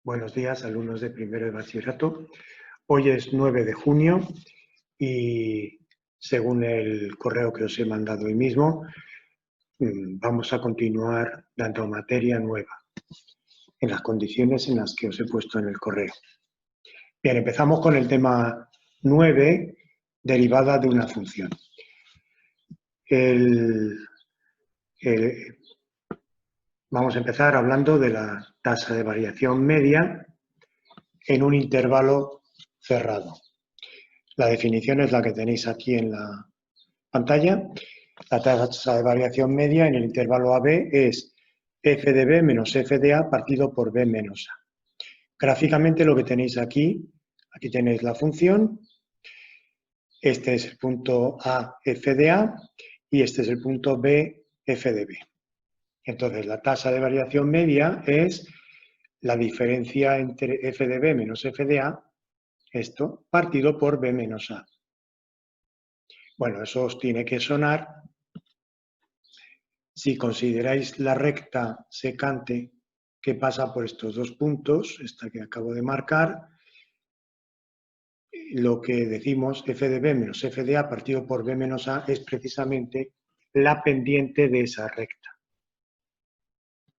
Buenos días, alumnos de primero de bachillerato. Hoy es 9 de junio y según el correo que os he mandado hoy mismo, vamos a continuar dando materia nueva en las condiciones en las que os he puesto en el correo. Bien, empezamos con el tema 9, derivada de una función. Vamos a empezar hablando de la tasa de variación media en un intervalo cerrado. La definición es la que tenéis aquí en la pantalla. La tasa de variación media en el intervalo AB es f de b menos f de a partido por b menos a. Gráficamente lo que tenéis aquí tenéis la función, este es el punto A, f de a, y este es el punto B, f de b. Entonces la tasa de variación media es la diferencia entre f de b menos f de a, esto, partido por b menos a. Bueno, eso os tiene que sonar si consideráis la recta secante que pasa por estos dos puntos, esta que acabo de marcar, lo que decimos f de b menos f de a partido por b menos a es precisamente la pendiente de esa recta.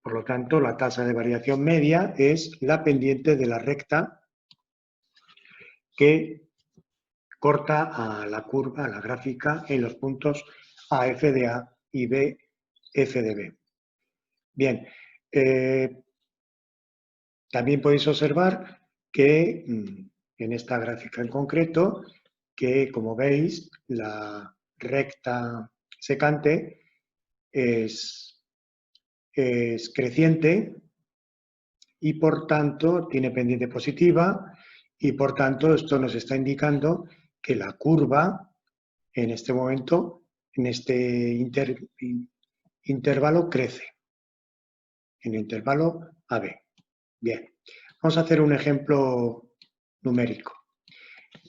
Por lo tanto, la tasa de variación media es la pendiente de la recta que corta a la curva, a la gráfica, en los puntos a f de a y b f de b. Bien, también podéis observar que en esta gráfica en concreto, que como veis, la recta secante es creciente y por tanto tiene pendiente positiva y por tanto esto nos está indicando que la curva en este momento, en este intervalo crece, en el intervalo AB. Bien, vamos a hacer un ejemplo numérico.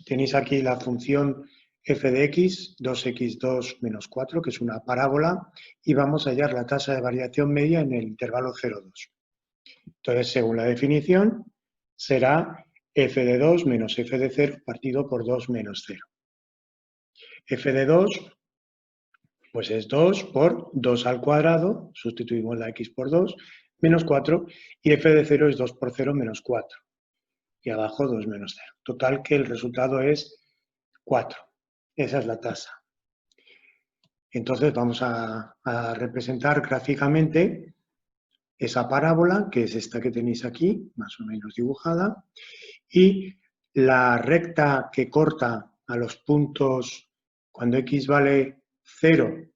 Tenéis aquí la función f de x, 2x2 menos 4, que es una parábola, y vamos a hallar la tasa de variación media en el intervalo 0,2. Entonces, según la definición, será f de 2 menos f de 0 partido por 2 menos 0. F de 2, pues es 2 por 2 al cuadrado, sustituimos la x por 2, menos 4, y f de 0 es 2 por 0 menos 4. Y abajo 2 menos 0. Total que el resultado es 4. Esa es la tasa. Entonces vamos a representar gráficamente esa parábola, que es esta que tenéis aquí, más o menos dibujada, y la recta que corta a los puntos cuando x vale 0,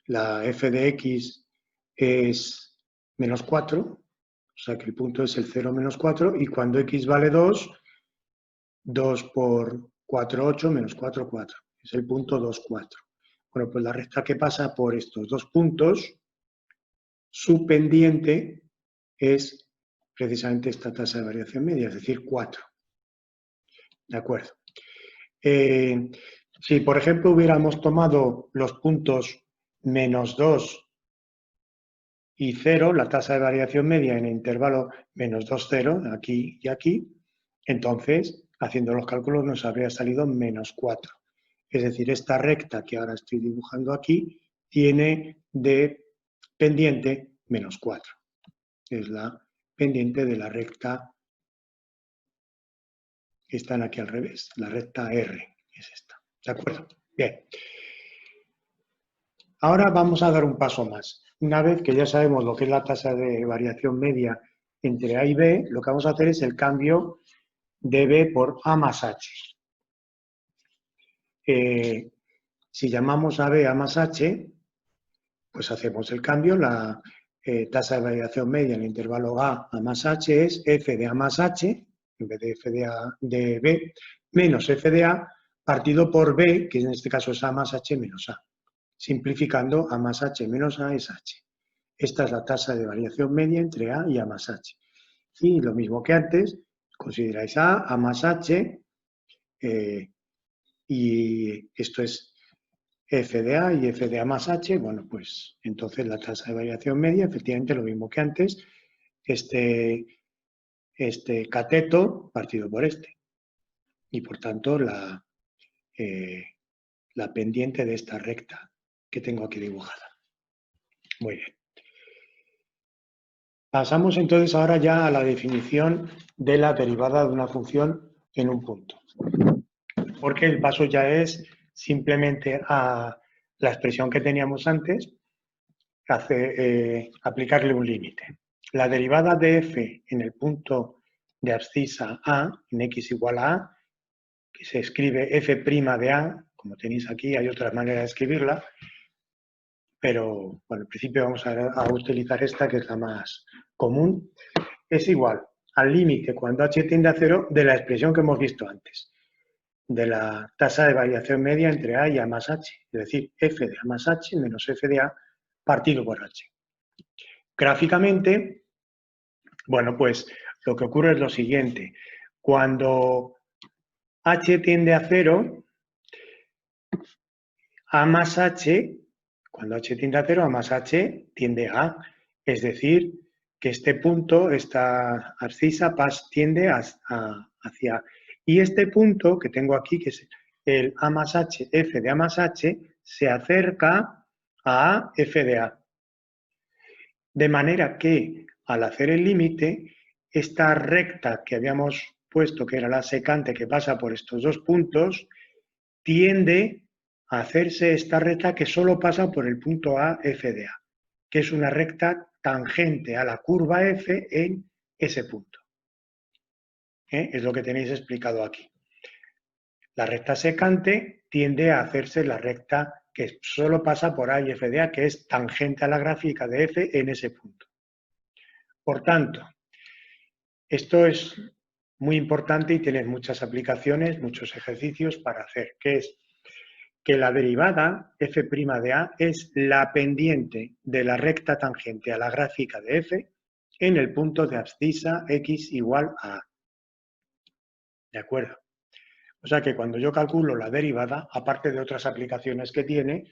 la f de x es menos 4, o sea que el punto es el 0 menos 4, y cuando x vale 2, 2 por 4, 8, menos 4, 4. Es el punto 2, 4. Bueno, pues la recta que pasa por estos dos puntos, su pendiente es precisamente esta tasa de variación media, es decir, 4. ¿De acuerdo? Si, por ejemplo, hubiéramos tomado los puntos menos 2 y 0, la tasa de variación media en el intervalo menos 2, 0, aquí y aquí, entonces, haciendo los cálculos, nos habría salido menos 4. Es decir, esta recta que ahora estoy dibujando aquí tiene de pendiente menos 4. Es la pendiente de la recta que están aquí al revés, la recta R es esta. ¿De acuerdo? Bien. Ahora vamos a dar un paso más. Una vez que ya sabemos lo que es la tasa de variación media entre A y B, lo que vamos a hacer es el cambio de B por A más H. Si llamamos a B A más H, pues hacemos el cambio. La tasa de variación media en el intervalo A más H es F de A más H, en vez de F de B, menos F de A partido por B, que en este caso es A más H menos A. Simplificando, A más H menos A es H. Esta es la tasa de variación media entre A y A más H. Y lo mismo que antes, consideráis A más H, y esto es F de A y F de A más H, bueno, pues entonces la tasa de variación media, efectivamente lo mismo que antes, este este cateto partido por este. Y por tanto, la pendiente de esta recta que tengo aquí dibujada. Muy bien. Pasamos entonces ahora ya a la definición de la derivada de una función en un punto. Porque el paso ya es simplemente a la expresión que teníamos antes, aplicarle un límite. La derivada de f en el punto de abscisa a, en x igual a a, que se escribe f' de a, como tenéis aquí, hay otras maneras de escribirla, pero bueno, en principio vamos a utilizar esta, que es la más común, es igual al límite cuando h tiende a 0 de la expresión que hemos visto antes, de la tasa de variación media entre a y a más h, es decir, f de a más h menos f de a partido por h. Gráficamente, bueno, pues lo que ocurre es lo siguiente. Cuando h tiende a 0, a más h, cuando h tiende a 0, a más h tiende a a. Es decir, que este punto, esta abscisa, tiende hacia a. Y este punto que tengo aquí, que es el a más h, f de a más h, se acerca a f de a. De manera que, al hacer el límite, esta recta que habíamos puesto, que era la secante que pasa por estos dos puntos, tiende a hacerse esta recta que solo pasa por el punto A, f de A, que es una recta tangente a la curva f en ese punto. Es lo que tenéis explicado aquí. La recta secante tiende a hacerse la recta que solo pasa por A y f de A, que es tangente a la gráfica de f en ese punto. Por tanto, esto es muy importante y tiene muchas aplicaciones, muchos ejercicios para hacer, que es que la derivada f' de a es la pendiente de la recta tangente a la gráfica de f en el punto de abscisa x igual a a. ¿De acuerdo? O sea que cuando yo calculo la derivada, aparte de otras aplicaciones que tiene,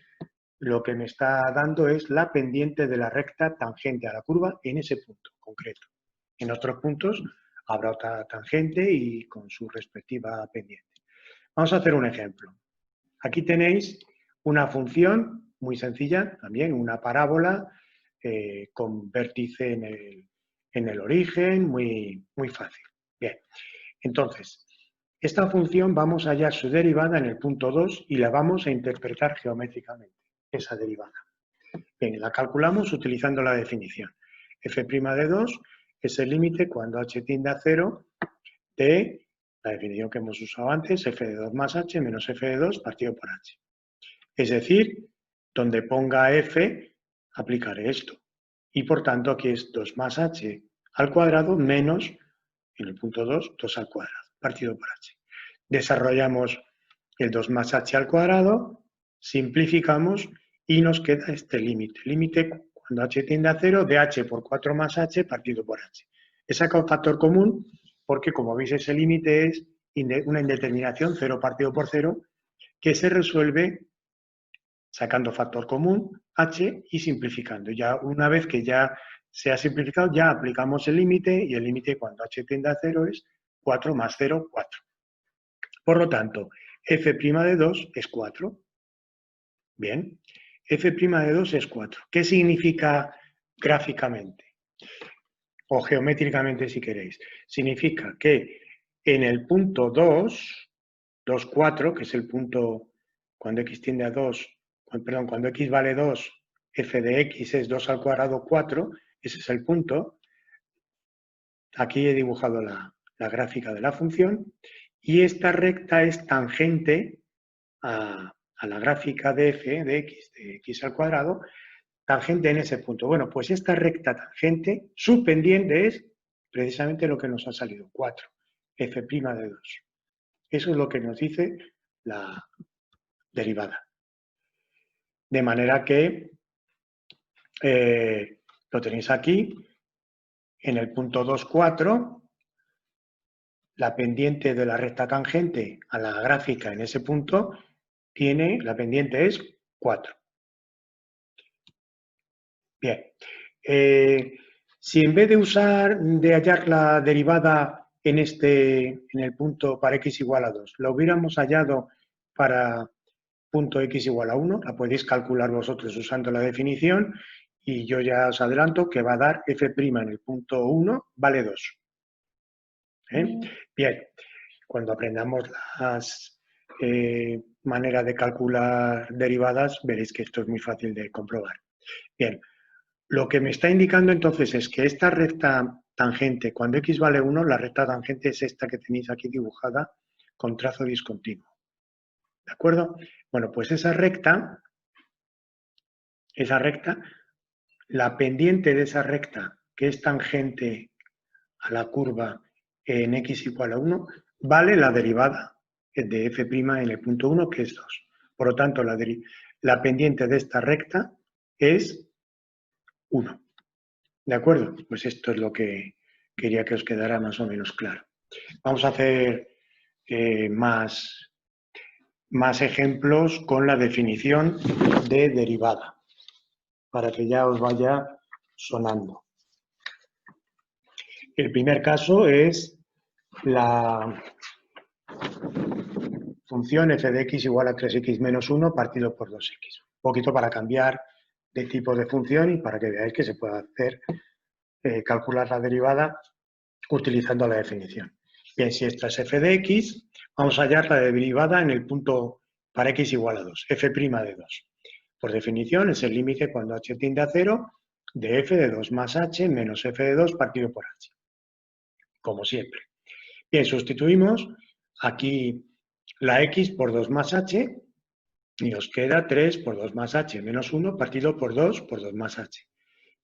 lo que me está dando es la pendiente de la recta tangente a la curva en ese punto concreto. En otros puntos habrá otra tangente y con su respectiva pendiente. Vamos a hacer un ejemplo. Aquí tenéis una función muy sencilla, también una parábola con vértice en el origen, muy fácil. Bien, entonces, esta función vamos a hallar su derivada en el punto 2 y la vamos a interpretar geométricamente, esa derivada. Bien, la calculamos utilizando la definición. f' de 2 es el límite cuando h tiende a 0 de la definición que hemos usado antes, f de 2 más h menos f de 2 partido por h. Es decir, donde ponga f, aplicaré esto. Y por tanto, aquí es 2 más h al cuadrado menos, en el punto 2, 2 al cuadrado, partido por h. Desarrollamos el 2 más h al cuadrado, simplificamos y nos queda este límite. Límite cuando h tiende a 0 de h por 4 más h partido por h. He sacado factor común porque, como veis, ese límite es una indeterminación 0 partido por 0 que se resuelve sacando factor común, h, y simplificando. Ya una vez que ya se ha simplificado, ya aplicamos el límite, y el límite cuando h tiende a 0 es 4 más 0, 4. Por lo tanto, f' de 2 es 4. Bien, f' de 2 es 4. ¿Qué significa gráficamente? O geométricamente, si queréis. Significa que en el punto 2, 2, 4, que es el punto cuando x tiende a 2, perdón, cuando x vale 2, f de x es 2 al cuadrado 4, ese es el punto. Aquí he dibujado la gráfica de la función y esta recta es tangente a la gráfica de f de x al cuadrado, tangente en ese punto. Bueno, pues esta recta tangente, su pendiente es precisamente lo que nos ha salido, 4, f' de 2. Eso es lo que nos dice la derivada. De manera que lo tenéis aquí, en el punto 2, 4, la pendiente de la recta tangente a la gráfica en ese punto la pendiente es 4. Bien. Si en vez de hallar la derivada en el punto para x igual a 2, la hubiéramos hallado para punto x igual a 1, la podéis calcular vosotros usando la definición y yo ya os adelanto que va a dar f' en el punto 1 vale 2. Bien, cuando aprendamos las maneras de calcular derivadas, veréis que esto es muy fácil de comprobar. Bien, lo que me está indicando entonces es que esta recta tangente, cuando x vale 1, la recta tangente es esta que tenéis aquí dibujada con trazo discontinuo. ¿De acuerdo? Bueno, pues esa recta, la pendiente de esa recta, que es tangente a la curva en x igual a 1, vale la derivada de f' en el punto 1, que es 2. Por lo tanto, la pendiente de esta recta es 1. ¿De acuerdo? Pues esto es lo que quería que os quedara más o menos claro. Vamos a hacer más ejemplos con la definición de derivada, para que ya os vaya sonando. El primer caso es la función f de x igual a 3x menos 1 partido por 2x. Un poquito para cambiar de tipo de función y para que veáis que se puede hacer calcular la derivada utilizando la definición. Bien, si esta es f de x, vamos a hallar la derivada en el punto para x igual a 2, f' de 2. Por definición, es el límite cuando h tiende a 0 de f de 2 más h menos f de 2 partido por h. Como siempre. Bien, sustituimos aquí la x por 2 más h y nos queda 3 por 2 más h menos 1 partido por 2 más h.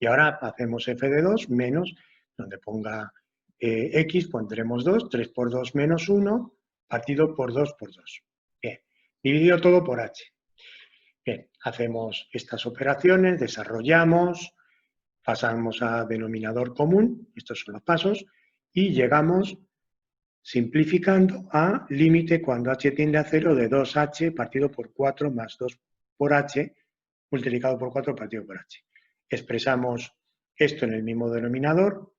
Y ahora hacemos f de 2 menos, donde ponga x pondremos 2, 3 por 2 menos 1 partido por 2 por 2. Bien, dividido todo por h. Bien, hacemos estas operaciones, desarrollamos, pasamos a denominador común, estos son los pasos, y llegamos simplificando a límite cuando h tiende a 0 de 2h partido por 4 más 2 por h multiplicado por 4 partido por h. Expresamos esto en el mismo denominador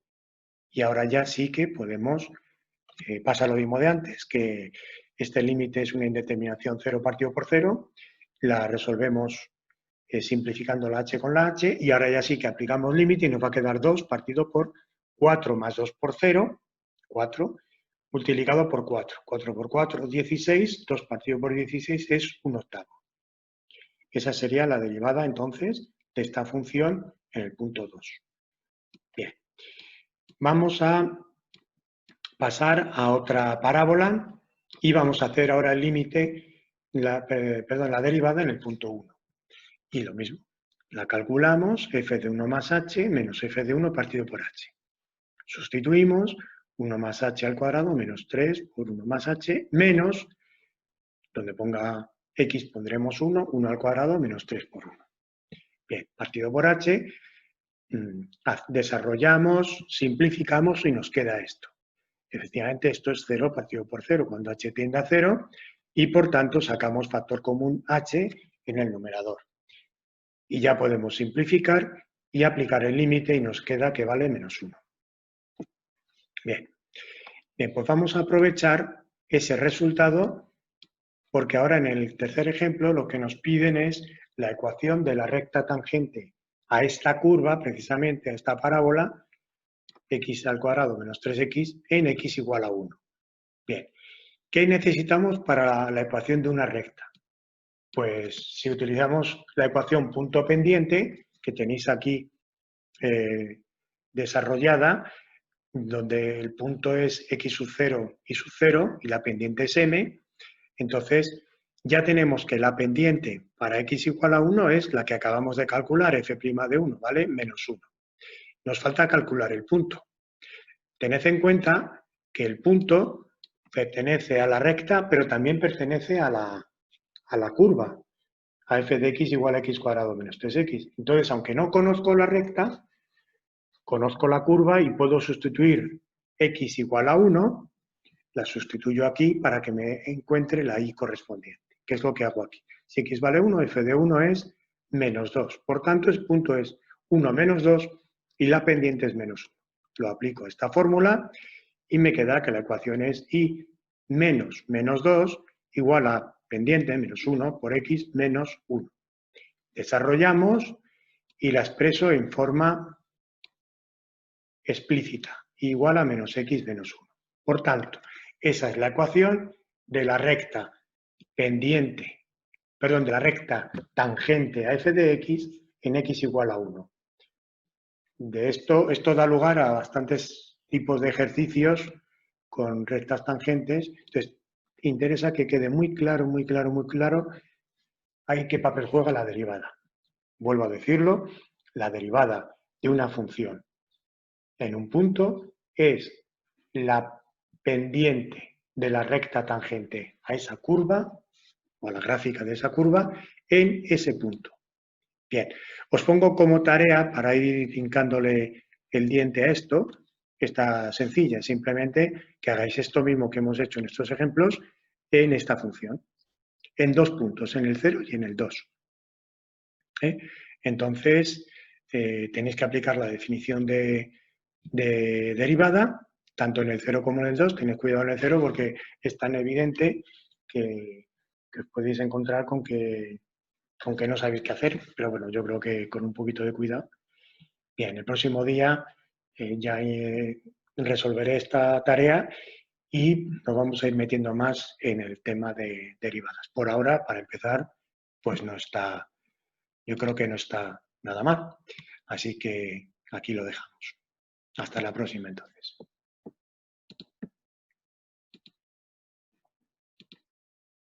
y ahora ya sí que podemos, pasa lo mismo de antes, que este límite es una indeterminación 0 partido por 0, la resolvemos simplificando la h con la h y ahora ya sí que aplicamos límite y nos va a quedar 2 partido por 4 más 2 por 0, 4, multiplicado por 4. 4 por 4, 16. 2 partido por 16 es 1/8. Esa sería la derivada, entonces, de esta función en el punto 2. Bien. Vamos a pasar a otra parábola y vamos a hacer ahora el límite, la derivada en el punto 1. Y lo mismo. La calculamos, f de 1 más h menos f de 1 partido por h. Sustituimos 1 más h al cuadrado menos 3 por 1 más h menos, donde ponga x pondremos 1, 1 al cuadrado menos 3 por 1. Bien, partido por h, desarrollamos, simplificamos y nos queda esto. Efectivamente, esto es 0 partido por 0 cuando h tiende a 0 y por tanto sacamos factor común h en el numerador. Y ya podemos simplificar y aplicar el límite y nos queda que vale menos 1. Bien. Bien, pues vamos a aprovechar ese resultado porque ahora en el tercer ejemplo lo que nos piden es la ecuación de la recta tangente a esta curva, precisamente a esta parábola, x al cuadrado menos 3x en x igual a 1. Bien, ¿qué necesitamos para la ecuación de una recta? Pues si utilizamos la ecuación punto pendiente, que tenéis aquí desarrollada, donde el punto es x sub 0 y sub 0 y la pendiente es m, entonces ya tenemos que la pendiente para x igual a 1 es la que acabamos de calcular, f' de 1, ¿vale? Menos 1. Nos falta calcular el punto. Tened en cuenta que el punto pertenece a la recta, pero también pertenece a la curva, a f de x igual a x cuadrado menos 3x. Entonces, aunque no conozco la recta, conozco la curva y puedo sustituir x igual a 1, la sustituyo aquí para que me encuentre la y correspondiente. ¿Qué es lo que hago aquí? Si x vale 1, f de 1 es menos 2. Por tanto, el punto es 1 menos 2 y la pendiente es -1. Lo aplico a esta fórmula y me queda que la ecuación es y menos -2 igual a pendiente -1 por x menos 1. Desarrollamos y la expreso en forma explícita, igual a -x menos 1. Por tanto, esa es la ecuación de la recta pendiente, perdón, de la recta tangente a f de x en x igual a 1. De esto da lugar a bastantes tipos de ejercicios con rectas tangentes. Entonces, interesa que quede muy claro, muy claro, muy claro ahí qué papel juega la derivada. Vuelvo a decirlo, la derivada de una función en un punto es la pendiente de la recta tangente a esa curva, o a la gráfica de esa curva, en ese punto. Bien, os pongo como tarea para ir hincándole el diente a esto, está sencilla, simplemente que hagáis esto mismo que hemos hecho en estos ejemplos en esta función, en dos puntos, en el 0 y en el 2. Entonces, tenéis que aplicar la definición de derivada, tanto en el 0 como en el 2. Tened cuidado en el 0 porque es tan evidente que os podéis encontrar con que no sabéis qué hacer, pero bueno, yo creo que con un poquito de cuidado. Bien, el próximo día ya resolveré esta tarea y nos vamos a ir metiendo más en el tema de derivadas. Por ahora, para empezar, pues no está, yo creo que no está nada mal. Así que aquí lo dejamos. Hasta la próxima entonces.